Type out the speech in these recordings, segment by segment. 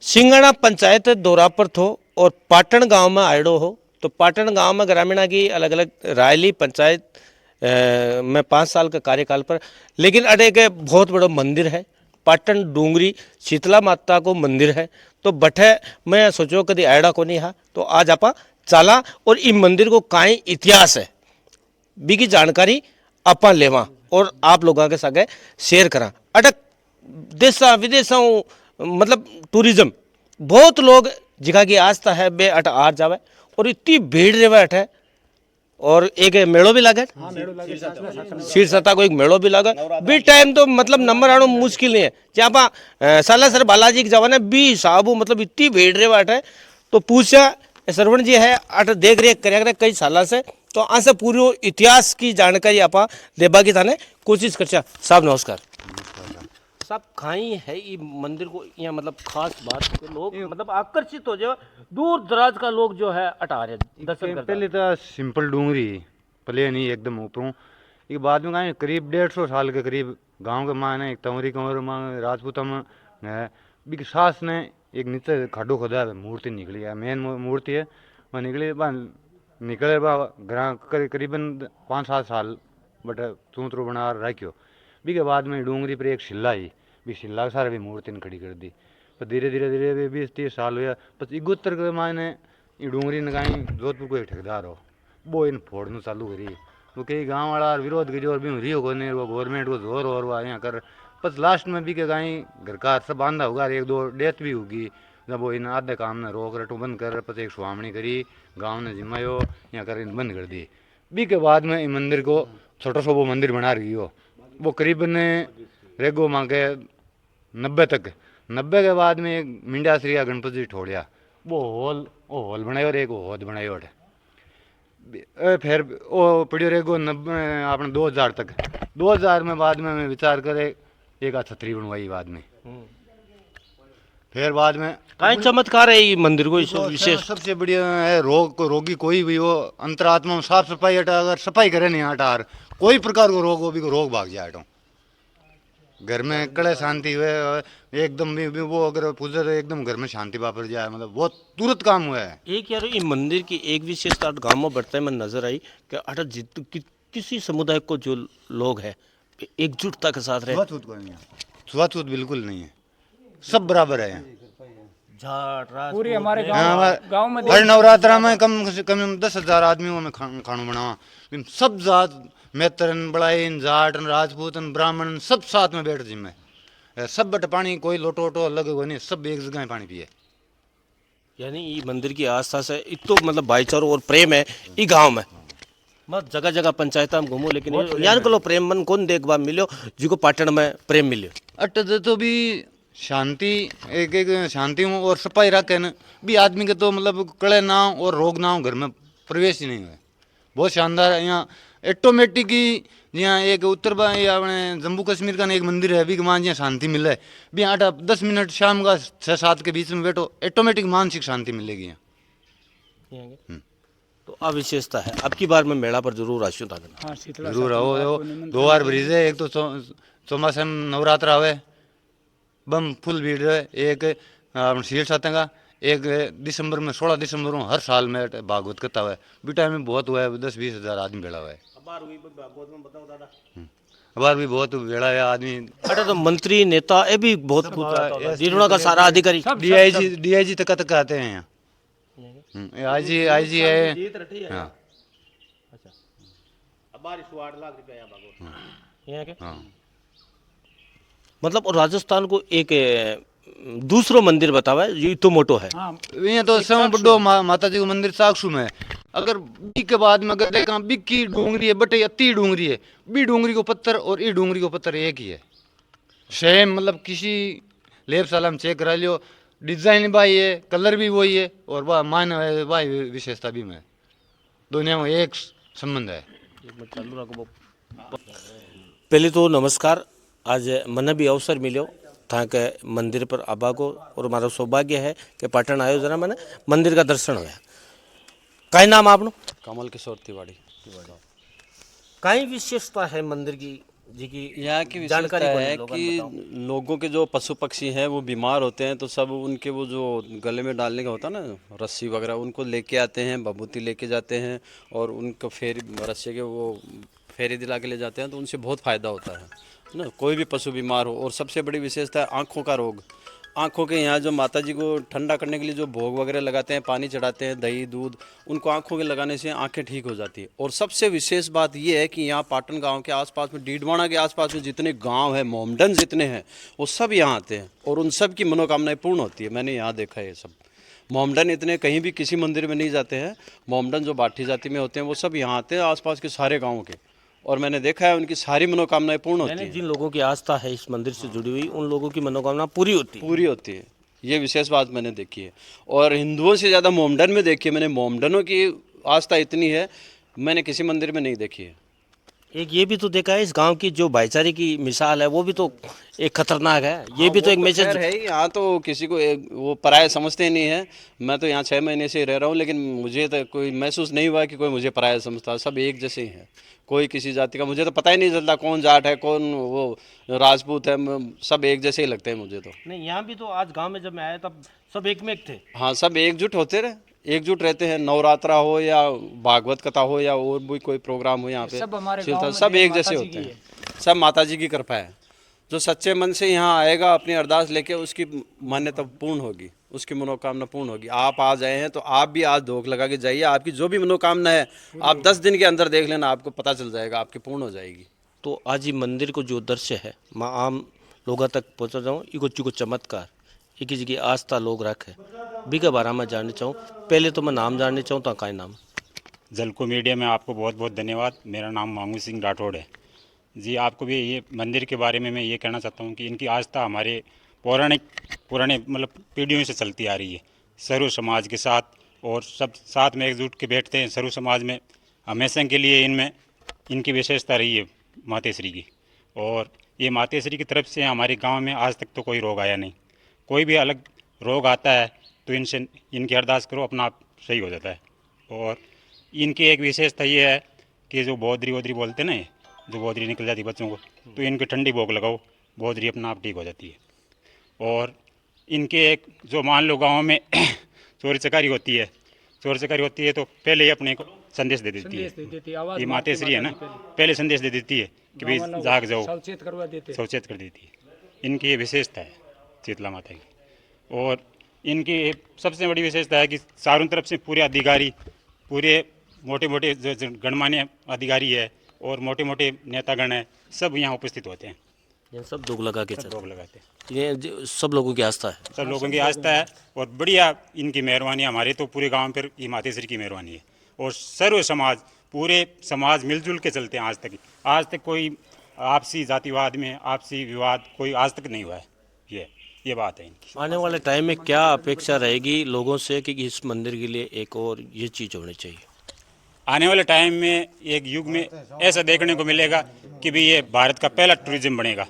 सिंगाणा पंचायत दौरा पर थो और पाटण गांव में आयडो हो। तो पाटण गांव में ग्रामीणा की अलग अलग रायली पंचायत में 5 साल का कार्यकाल पर, लेकिन अटे के बहुत बड़ा मंदिर है पाटण डूंगरी शीतला माता को मंदिर है। तो बठे मैं सोचो कभी आयडा को नहीं हा, तो आज आप चाला और इस मंदिर को काई इतिहास है बी की जानकारी आपा लेवा और आप लोगों के साथ शेयर करा। अटक देशा विदेशों मतलब टूरिज्म बहुत लोग जिका की आस्था है बे अट आ जावे और इतनी भीड़ रहे अट है। और एक मेड़ो भी लगे, शीर सत्ता को एक मेड़ो भी लगा बी टाइम। तो मतलब नंबर आना मुश्किल नहीं है जहाँ पा सालासर बालाजी के जवाने बी साहब मतलब इतनी भीड़ रहे अट है। तो पूछा श्रवण जी है अट देख रेख कर कई साल से, तो आ से पूरी इतिहास की जानकारी आप देबा की थाने कोशिश कर। साहब नमस्कार। सब खाई है ये मंदिर को यहाँ मतलब खास बात के लोग मतलब आकर्षित हो जाए, दूर दराज का लोग जो है अटा रहे दर्शन करते। पहले तो सिंपल डूंगरी प्लेन ही एकदम ऊपरों एक बाद में कहा करीब 150 साल के करीब गांव के माँ ने एक तंवरी कंवर माँ राजपूता में बिक सास ने एक नीचे खड्डो खोदा है, मूर्ति निकली है, मेन मूर्ति है वह निकली निकले करीबन 5-7 साल बट चूतरू बना रखियो। बी के बाद में डूंगरी पर एक शिल्ला आई भी शिल्ला के सारे भी मूर्ति ने खड़ी कर दी। पर धीरे धीरे धीरे 20-30 साल हुआ बस इगोत्तर के मायने ये डूंगरी ने कहीं जोधपुर को एक ठेकेदार हो वो इन फोड़ना चालू करी। वो कई गाँव वाला विरोध करी और भी रियो को नहीं वो गवर्नमेंट को जोर और वह यहाँ कर बस लास्ट में भी के कहीं घर का सब बांधा होगा, 1-2 डेथ भी होगी जब वो इन आधे काम ने रोक रटो बंद कर पस एक सुहामणी करी गाँव ने जिम्मायो यहाँ कर इन बंद कर दी। बी के बाद में इन मंदिर को छोटा सा वो मंदिर बना रही हो वो करीबन रेगो माँ के 90 तक 90 के बाद में एक मिंडा श्री गणपति जी ठोड़िया वो हॉल बनायो और एक होद बनायो। फिर वो पड़ियो रेगो 90 अपने 2000 तक 2000 में बाद में मैं विचार करे एक छतरी बनवाई बाद में। फिर बाद में कई चमत्कार है ये मंदिर को विशेष सबसे बढ़िया है रोगी कोई भी हो अंतरात्मा में साफ सफाई अगर सफाई करे नहीं हटार कोई प्रकार को रोग हो भी रोग भाग जाए हटो घर में कड़े शांति हुए एकदम भी वो अगर पूजा तो एकदम घर में शांति वापर जाए मतलब बहुत तुरंत काम हुआ है। एक यार ये मंदिर की एक विशेषता गांव में बढ़ते में नजर आई कि अट किसी समुदाय को जो लोग है एकजुटता के साथ रहे। छुआछूत बिल्कुल नहीं है, सब बराबर है। पूरी हमारे गांव में हर नवरात्रा में कम से कम 10,000 आदमियों में खाना बनावा सब जात मेतरन बड़ाइन जाटन राजपूतन ब्राह्मण सब साथ में बैठ जिम्मे सब बट पानी कोई लोटो वोटो अलग हो नहीं सब एक जगह पानी पिए। यानी ये मंदिर की आस्था से इतो मतलब भाईचारा और प्रेम है ये गांव में। मैं जगह जगह पंचायत में घूमू लेकिन यार को प्रेम मन कौन देखवा मिलो जिको पाटण में प्रेम मिले अट तो भी शांति एक शांति में और सफाई रखे न भी आदमी के तो मतलब कड़े ना और रोग ना घर में प्रवेश ही नहीं हुए। बहुत शानदार है यहाँ ऑटोमेटिक ही यहाँ एक उत्तर अपने जम्मू कश्मीर का एक मंदिर है अभी मान यहाँ शांति मिले भी 8-10 मिनट शाम का 6-7 के बीच में बैठो ऑटोमेटिक मानसिक शांति मिलेगी यहाँ। तो अविशेषता है। अब की बार मैं मेला पर जरूर आशु था जरूर आओ 2 बार ब्रिज है एक तो चौमासा में नवरात्र आवे बम फुल भीड़ है एक शील साते का एक दिसंबर में 16 दिसंबर में हर साल में भागवत कथा हुआ है बीटा में बहुत हुआ है 10-20 हजार आदमी भेड़ा हुआ है। अबार भी बहुत भेड़ा है आदमी। अरे तो मंत्री नेता ये भी बहुत जिलों का सारा अधिकारी डीआईजी तक आते हैं यहाँ आईजी है। हाँ मतलब और राजस्थान को एक दूसरो मंदिर बतावा ये तो मोटो है। यहाँ तो सब बड़ो माता जी को मंदिर साक्षु में अगर बी के बाद में अगर देखा बी की डूंगरी है बटे अति डूंगरी है बी डूंगरी को पत्थर और ई डूंगरी को पत्थर एक ही है सेम मतलब किसी लेब साला में चेक करा लियो डिजाइन भाई है कलर भी वही है और वह मान वाह विशेषता भी में दुनिया में एक संबंध है। पहले तो नमस्कार। आज मन भी अवसर मिलो था के मंदिर पर आबा को और हमारा सौभाग्य है कि पाटण आयो जना मैंने मंदिर का दर्शन हुआ। कई नाम आपनो? कमल किशोर तिवाड़ी। कई विशेषता है मंदिर की जी की यहाँ की जानकारी विशेषता कौन है लोगों कि को बताओ। लोगों के जो पशु पक्षी हैं वो बीमार होते हैं तो सब उनके वो जो गले में डालने का होता है ना रस्सी वगैरह उनको लेके आते हैं, बबूती लेके जाते हैं और उनको फेरी रस्सी के वो फेरी दिला के ले जाते हैं तो उनसे बहुत फ़ायदा होता है ना। कोई भी पशु बीमार हो। और सबसे बड़ी विशेषता है आँखों का रोग। आँखों के यहाँ जो माता जी को ठंडा करने के लिए जो भोग वगैरह लगाते हैं, पानी चढ़ाते हैं, दही दूध, उनको आँखों के लगाने से आँखें ठीक हो जाती है। और सबसे विशेष बात ये है कि यहाँ पाटन गांव के आसपास में, डीडवाना के आसपास में जितने गांव हैं, मोमडन जितने हैं, वो सब यहाँ आते हैं और उन सब की मनोकामनाएं पूर्ण होती है। मैंने यहाँ देखा है ये सब। मोमडन इतने कहीं भी किसी मंदिर में नहीं जाते हैं। मोमडन जो बाठी जाति में होते हैं वो सब यहाँ आते हैं, आसपास के सारे गाँव के। और मैंने देखा है उनकी सारी मनोकामनाएं पूर्ण होती यानी हैं। जिन लोगों की आस्था है इस मंदिर से जुड़ी हुई, उन लोगों की मनोकामना पूरी होती है। पूरी होती है। ये विशेष बात मैंने देखी है। और हिंदुओं से ज़्यादा मोमडन में देखी है मैंने। मोमडनों की आस्था इतनी है मैंने किसी मंदिर में नहीं देखी है। एक ये भी तो देखा है, इस गांव की जो भाईचारे की मिसाल है वो भी तो एक खतरनाक है। ये भी तो एक मैसेज है ही। यहाँ तो किसी को वो पराया समझते ही नहीं है। मैं तो यहाँ 6 महीने से रह रहा हूँ लेकिन मुझे तो कोई महसूस नहीं हुआ कि कोई मुझे पराया समझता। सब एक जैसे ही हैं। कोई किसी जाति का मुझे तो पता ही नहीं चलता कौन जाट है कौन वो राजपूत है। सब एक जैसे ही लगते हैं मुझे तो। नहीं। यहाँ भी तो आज गांव में जब मैं आया तब सब एक में एक थे। हाँ, सब एकजुट होते रहे, एकजुट रहते हैं। नवरात्रा हो या भागवत कथा हो या और भी कोई प्रोग्राम हो यहाँ पे, सब हमारे शीतल, गाँव में सब जय एक जैसे माता जी होते की हैं। सब माता जी की कृपा है। जो सच्चे मन से यहाँ आएगा अपनी अरदास लेके, उसकी मान्यता पूर्ण होगी, उसकी मनोकामना पूर्ण होगी। आप आ जाए हैं तो आप भी आज धोख लगा के जाइए। आपकी जो भी मनोकामना है आप 10 दिन के अंदर देख लेना, आपको पता चल जाएगा, आपकी पूर्ण हो जाएगी। तो आज ये मंदिर को जो दृश्य है मैं आम लोगों तक पहुँचा जाऊँ, इको चमत्कार एक जी की आस्था लोग रखे बी के बारे में जानना चाहूँ। पहले तो मैं नाम जानना चाहूँ तो का नाम। जलको मीडिया में आपको बहुत बहुत धन्यवाद। मेरा नाम मांगू सिंह राठौड़ है जी। आपको भी ये मंदिर के बारे में मैं ये कहना चाहता हूँ कि इनकी आस्था हमारे पुराने मतलब पीढ़ियों से चलती आ रही है। सर्व समाज के साथ और सब साथ में एकजुट के बैठते हैं। सर्व समाज में हमेशा के लिए इनमें इनकी विशेषता रही है मातेश्वरी की। और ये मातेश्वरी की तरफ से हमारे गांव में आज तक तो कोई रोग आया नहीं। कोई भी अलग रोग आता है तो इनसे इनकी अरदास करो, अपना आप सही हो जाता है। और इनकी एक विशेषता ये है कि जो बौद्धरी वोदरी बोलते हैं ना, जो बौद्धरी निकल जाती है बच्चों को, तो इनके ठंडी भोग लगाओ, बौद्धरी अपना आप ठीक हो जाती है। और इनके एक जो मान लो गाँव में चोरी चकारी होती है, तो पहले ही अपने को संदेश दे देती है। ये मातेश्वरी है ना, पहले संदेश दे देती है कि भाई जाग जाओ, सचेत कर देती है। इनकी ये विशेषता है शीतला माता की। और इनकी सबसे बड़ी विशेषता है कि चारों तरफ से पूरे अधिकारी, पूरे मोटे मोटे जो गणमान्य अधिकारी है और मोटे मोटे नेतागण हैं, सब यहाँ उपस्थित होते हैं। ये सब दोग लगा के सब लोग लगाते हैं। ये सब लोगों की आस्था है। सब लोगों की आस्था है और बढ़िया इनकी मेहरबानी। हमारे तो पूरे गांव पर ये मातेश्वरी की मेहरबानी है। और सर्व समाज, पूरे समाज मिलजुल के चलते हैं आज तक कोई आपसी जातिवाद में आपसी विवाद कोई आज तक नहीं हुआ है। ये बात है इनकी। आने वाले टाइम में क्या अपेक्षा रहेगी लोगों से कि इस मंदिर के लिए एक और ये चीज़ होनी चाहिए? आने वाले टाइम में एक युग में ऐसा देखने को मिलेगा कि भी ये भारत का पहला टूरिज्म बनेगा।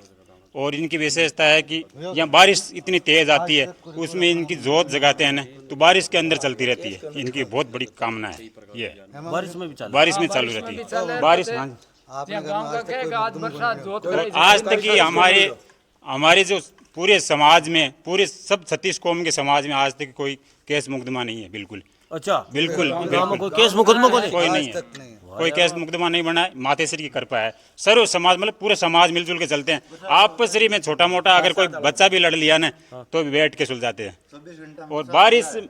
और इनकी विशेषता है कि यहाँ बारिश इतनी तेज आती है, उसमें इनकी जोत जगाते हैं ना, तो बारिश के अंदर चलती रहती है। इनकी बहुत बड़ी कामना है ये। बारिश में भी चालू बारिश में चालू रहती है बारिश। हाँ, आज तक ही हमारे जो पूरे समाज में, पूरे सब 36 कौम के समाज में आज तक कोई केस मुकदमा नहीं है। बिल्कुल। अच्छा, बिल्कुल कोई केस मुकदमा कोई नहीं है। कोई केस मुकदमा नहीं बना है। मातेश्वरी की कृपा है। सर्व समाज मतलब पूरे समाज मिलजुल के चलते हैं। आपस में छोटा मोटा अगर कोई बच्चा भी लड़ लिया ना तो भी बैठ के सुलझाते हैं। और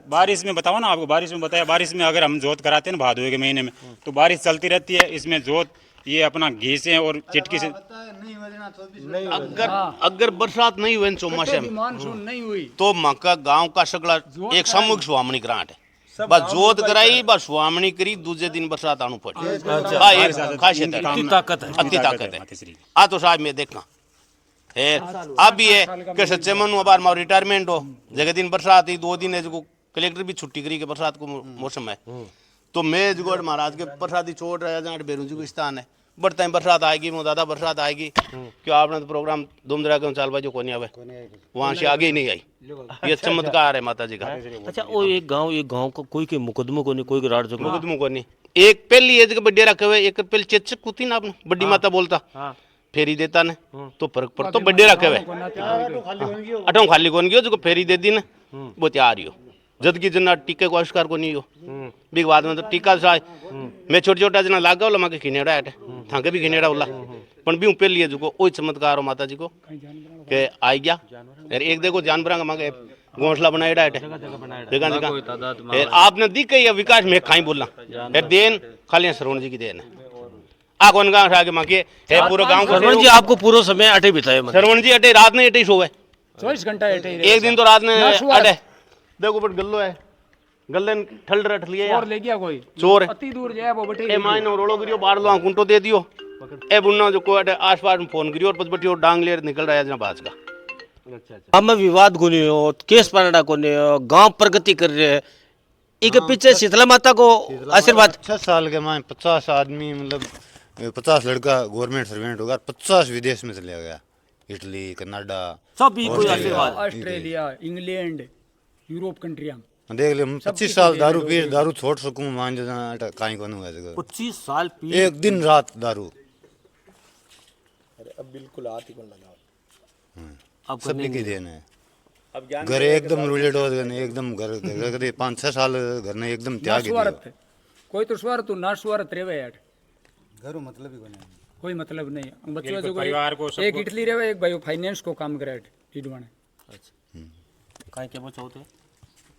बारिश में बताओ ना, आपको बारिश में बताया, बारिश में अगर हम जोत कराते हैं ना भादों के महीने में, तो बारिश चलती रहती है। इसमें जोत ये अपना घी से और चिटकी से अगर बरसात नहीं हुई चौमासे में मानसून नहीं हुई तो मक्का गांव का सगला एक सामूहिक स्वामनी ग्रांट है। बस जोत कराई, बस स्वामनी करी, दूसरे दिन बरसात आनू पड़ी। एक खासियत है, अति ताकत है। अति ताकत है। आ तो साहब मैं देखा है अब भी है कि सच्चे मन बार मार रिटायरमेंट हो जगह दिन बरसात ही 2 दिन है जो कलेक्टर भी छुट्टी करी के बरसात को मौसम है, तो मैं जो महाराज के प्रसादी छोड़ रहा है जहाँ बेरुजी को स्थान है। बढ़ता है बरसात आएगी, वो दादा बरसात आएगी क्यों आपने तो प्रोग्राम धूमधड़ा के चाल भाई जो कोनी आवे वहां से आगे ही नहीं आई। ये चमत्कार है माता जी का। अच्छा, वो एक गांव को कोई के मुकदमों को नहीं, कोई राड जो मुकदमों को नहीं। एक पहली एज के बड्डे रखे हुए, एक पहले चेचक कुती ना आपने बड्डी माता बोलता, फेरी देता ने तो फर्क पड़ता तो बड्डे रखे हुए अठों खाली कौन गयो जो फेरी दे दी ने वो तैयार ही हो जबकि जना टीके को आविष्कार को नहीं हो बिग बाद में तो टीका सा मैं छोटा छोटा जना लागा होला माके खिनेड़ा है थाके भी खिनेड़ा होला पण भी पे लिए जो ओई चमत्कार हो माता जी को के आई गया यार एक देखो जानवरां का माके घोंसला बनाएड़ा है जगह जगह आपने दी कई विकास में खाई बोलना यार देन खाली श्रवण जी की देन है आ कौन गांव आगे माके है पूरा गांव को श्रवण जी आपको पूरा समय अटे बिताए मतलब। श्रवण जी अटे रात में अटे सोवे 24 घंटा एक दिन तो रात में अटे देखो बट गल्लो है गल्ले ठल रट लिए और ले गया कोई चोर है अति दूर जाए वो बटे ए मायने रोड़ो गिरियो बाहर लो कुंटो दे दियो ए बुन्ना जो को अटे आसपास में फोन गिरियो और पछ बटियो डांग ले निकल रहा है जना बाज का गाँव में विवाद को नहीं हो केस पनाडा को नहीं हो गांव प्रगति कर रहे हैं इनके पीछे शीतला माता को आशीर्वाद 6 साल के माए 50 आदमी मतलब 50 लड़का गवर्नमेंट सर्वेंट होगा 50 विदेश में चले गया इटली कनाडा सभी कोई आशीर्वाद ऑस्ट्रेलिया इंग्लैंड यूरोप कंट्रियां देख ले 25 साल दारू पी दारू छोड़ सकूं मान जो काई कोन हुआ जगह 25 साल पी एक दिन रात दारू अब बिल्कुल हाथ ही कौन लगाओ अब सब की देन है घर एकदम रूलेट हो गए एकदम घर घर 5-6 साल घर ने एकदम त्याग दिया स्वार्थ कोई तो स्वार्थ तो ना स्वार्थ रेवे यार घरों मतलब ही कोई नहीं कोई मतलब नहीं बच्चों जो परिवार को एक इटली रेवे एक भाई फाइनेंस को काम करे टीडवाने काहे के वो चाहते हैं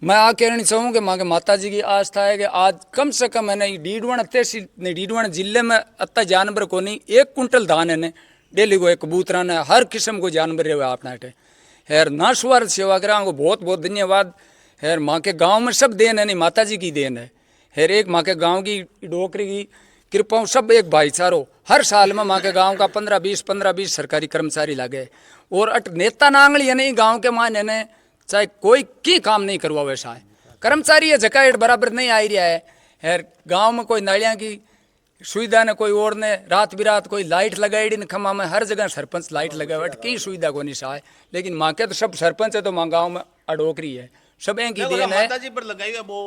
मैं आ कहना चाहूँ कि माँ के माता जी की आस्था है कि आज कम से कम है ना डीडवाण तहसील नहीं डीडवाण जिले में अत्ता जानवर को नहीं 1 कुंटल धान है ने डेली को एक कबूतरा ने हर किस्म को जानवर रहे अपना अटे हैर ना स्वार्थ सेवा करा को बहुत बहुत धन्यवाद हैर माँ के गांव में सब देन है नहीं माता जी की देन है हैर एक माँ के गांव की डोकरी की कृपाओं सब एक भाईचारो हर साल में माँ के गांव का 15-20 सरकारी कर्मचारी लगे और अट नेता नांगली है नहीं गाँव के माने ने चाहे कोई की काम नहीं करवा वैसा है कर्मचारी है जकाएट बराबर नहीं आ रहा है यार गांव में कोई नालियाँ की सुविधा ने कोई और ने रात बिरात कोई लाइट लगाई न खम्मा में हर जगह सरपंच लाइट लगाए की सुविधा को नहीं सा है लेकिन माँ के तो सब सरपंच है तो माँ गाँव में अडोकरी है सब एक ही देन है माता जी पर लगाई है वो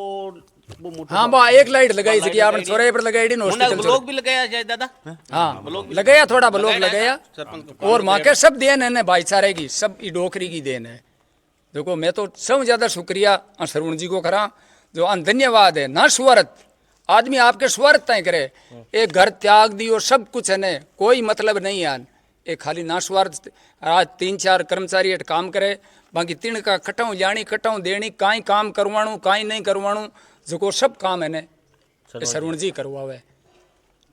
हाँ बा एक लाइट लगाई थी आपने चौराहे पर लगाई डी ब्लॉक भी लगाया शायद दादा हाँ लगाया थोड़ा ब्लॉक लगाया और माँ के सब देन है भाईचारे की सब डोकरी की देन है देखो मैं तो सब ज्यादा शुक्रिया श्रवण जी को करा जो धन्यवाद है ना स्वार्थ आदमी आपके स्वार्थ तय करे एक घर त्याग दी और सब कुछ है ने कोई मतलब नहीं है एक खाली ना स्वार्थ आज 3-4 कर्मचारी एक काम करे बाकी 3 का कटाऊँ जानी कटाऊँ देनी काई काम करवाणु काई नहीं करवाणु जो सब काम है ने श्रवण जी करवावे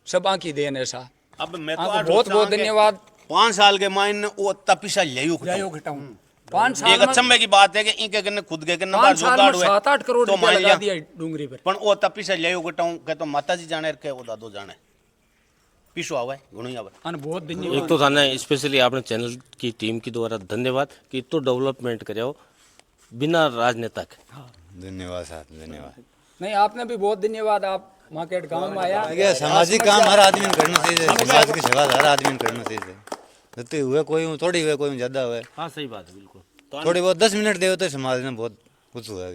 सब आँखी देन ऐसा अब मैं तो बहुत बहुत धन्यवाद 5 साल के मायने वो तपिसा लियो घटाऊँ 5 साल एक अचंभे की बात है कि इनके कने खुद के कने बार 5 साल जोगाड़ में हुए 7-8 करोड़ तो रुपया मान लगा लिया दिया डूंगरी पर पण वो तपिसा लियो गटाऊं के तो माता जी जाने के वो दादो जाने पीछो आवे घणो आवे अन बहुत धन्यवाद एक तो थाने स्पेशली आपने चैनल की टीम की द्वारा धन्यवाद कि इतो डेवलपमेंट करे हो बिना राजनेता के धन्यवाद साहब धन्यवाद नहीं आपने भी बहुत धन्यवाद आप मार्केट गांव में आया ये सामाजिक काम हर आदमी ने करना चाहिए समाज की सेवा हर आदमी ने करना चाहिए जते हुए कोई थोड़ी हुए कोई ज्यादा हुए हाँ सही बात है बिल्कुल थोड़ी बहुत 10 मिनट दे तो समाज ने बहुत कुछ हुआ